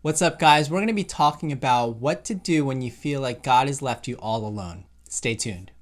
What's up, guys? We're going to be talking about what to do when you feel like God has left you all alone. Stay tuned.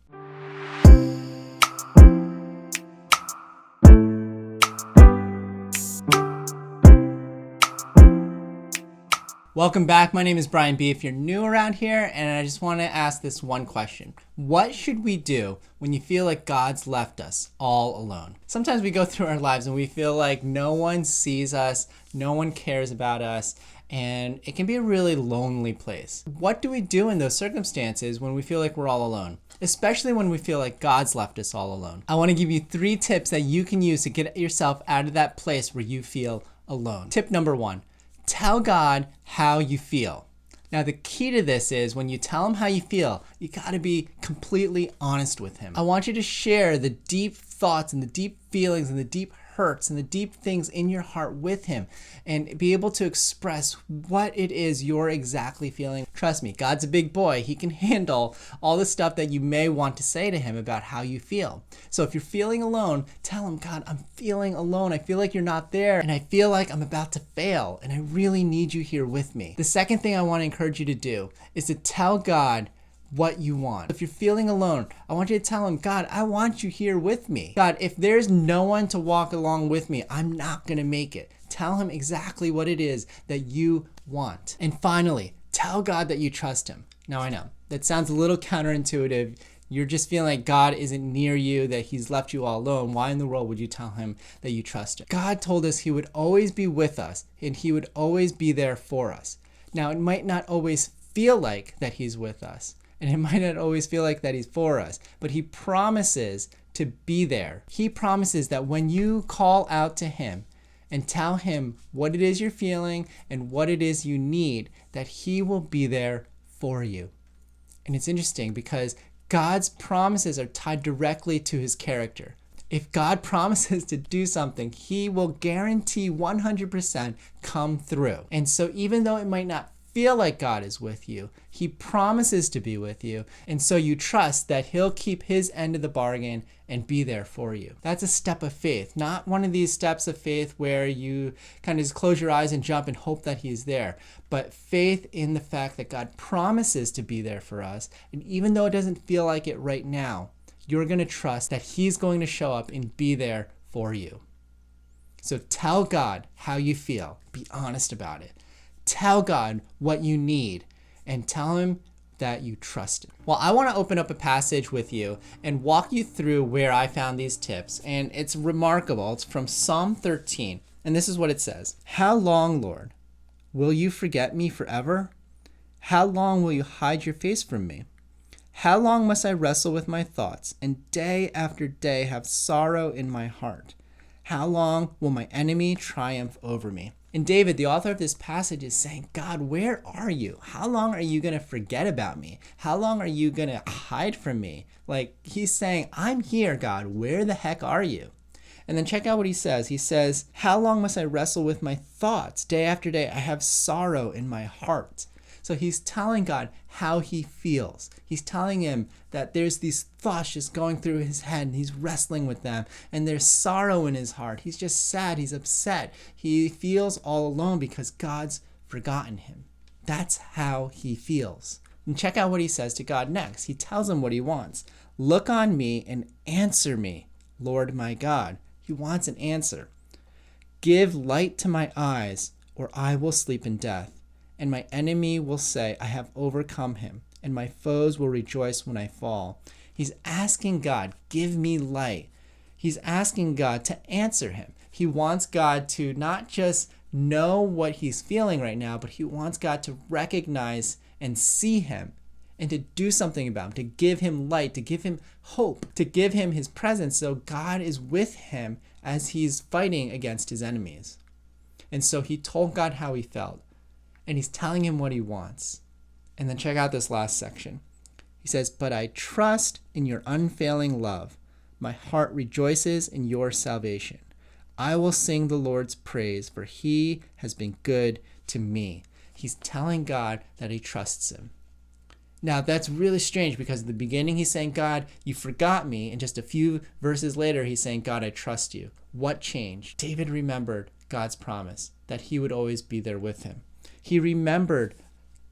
Welcome back. My name is Brian B. If you're new around here, and I just want to ask this one question. What should we do when you feel like God's left us all alone? Sometimes we go through our lives and we feel like no one sees us, no one cares about us, and it can be a really lonely place. What do we do in those circumstances when we feel like we're all alone? Especially when we feel like God's left us all alone. I want to give you 3 tips that you can use to get yourself out of that place where you feel alone. Tip number 1. Tell God how you feel. Now, the key to this is when you tell him how you feel, you got to be completely honest with him. I want you to share the deep thoughts and the deep feelings and the deep hurts and the deep things in your heart with him and be able to express what it is you're exactly feeling. Trust me, God's a big boy. He can handle all the stuff that you may want to say to him about how you feel. So if you're feeling alone, tell him, God, I'm feeling alone. I feel like you're not there and I feel like I'm about to fail and I really need you here with me. The second thing I want to encourage you to do is to tell God what you want. If you're feeling alone, I want you to tell him, God, I want you here with me. God, if there's no one to walk along with me, I'm not going to make it. Tell him exactly what it is that you want. And finally, tell God that you trust him. Now, I know that sounds a little counterintuitive. You're just feeling like God isn't near you, that he's left you all alone. Why in the world would you tell him that you trust him? God told us he would always be with us and he would always be there for us. Now, it might not always feel like that he's with us. And it might not always feel like that he's for us, but he promises to be there. He promises that when you call out to him and tell him what it is you're feeling and what it is you need, that he will be there for you. And it's interesting because God's promises are tied directly to his character. If God promises to do something, he will guarantee 100% come through. And so even though it might not feel like God is with you, he promises to be with you, and so you trust that he'll keep his end of the bargain and be there for you. That's a step of faith, not one of these steps of faith where you kind of just close your eyes and jump and hope that he's there, but faith in the fact that God promises to be there for us, and even though it doesn't feel like it right now, you're going to trust that he's going to show up and be there for you. So tell God how you feel. Be honest about it. Tell God what you need and tell him that you trust him. Well, I want to open up a passage with you and walk you through where I found these tips. And it's remarkable. It's from Psalm 13. And this is what it says. How long, Lord, will you forget me forever? How long will you hide your face from me? How long must I wrestle with my thoughts and day after day have sorrow in my heart? How long will my enemy triumph over me? And David, the author of this passage, is saying, God, where are you? How long are you going to forget about me? How long are you going to hide from me? Like, he's saying, I'm here, God. Where the heck are you? And then check out what he says. He says, how long must I wrestle with my thoughts? Day after day, I have sorrow in my heart. So he's telling God how he feels. He's telling him that there's these thoughts just going through his head and he's wrestling with them and there's sorrow in his heart. He's just sad. He's upset. He feels all alone because God's forgotten him. That's how he feels. And check out what he says to God next. He tells him what he wants. Look on me and answer me, Lord my God. He wants an answer. Give light to my eyes or I will sleep in death. And my enemy will say, I have overcome him, and my foes will rejoice when I fall. He's asking God, give me light. He's asking God to answer him. He wants God to not just know what he's feeling right now, but he wants God to recognize and see him and to do something about him, to give him light, to give him hope, to give him his presence so God is with him as he's fighting against his enemies. And so he told God how he felt. And he's telling him what he wants. And then check out this last section. He says, but I trust in your unfailing love. My heart rejoices in your salvation. I will sing the Lord's praise, for he has been good to me. He's telling God that he trusts him. Now, that's really strange because at the beginning he's saying, God, you forgot me. And just a few verses later, he's saying, God, I trust you. What changed? David remembered God's promise that he would always be there with him. He remembered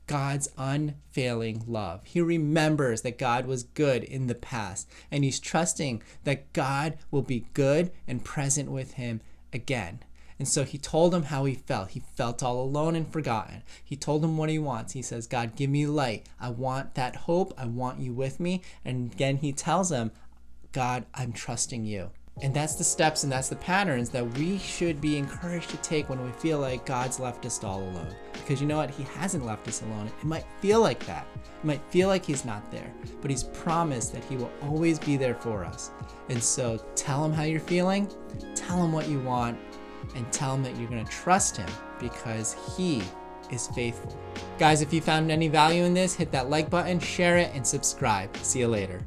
God's unfailing love. He remembers that God was good in the past, and he's trusting that God will be good and present with him again. And so he told him how he felt. He felt all alone and forgotten. He told him what he wants. He says, God, give me light. I want that hope. I want you with me. And again, he tells him, God, I'm trusting you. And that's the steps and that's the patterns that we should be encouraged to take when we feel like God's left us all alone. Because you know what? He hasn't left us alone. It might feel like that. It might feel like he's not there. But he's promised that he will always be there for us. And so tell him how you're feeling. Tell him what you want. And tell him that you're going to trust him because he is faithful. Guys, if you found any value in this, hit that like button, share it, and subscribe. See you later.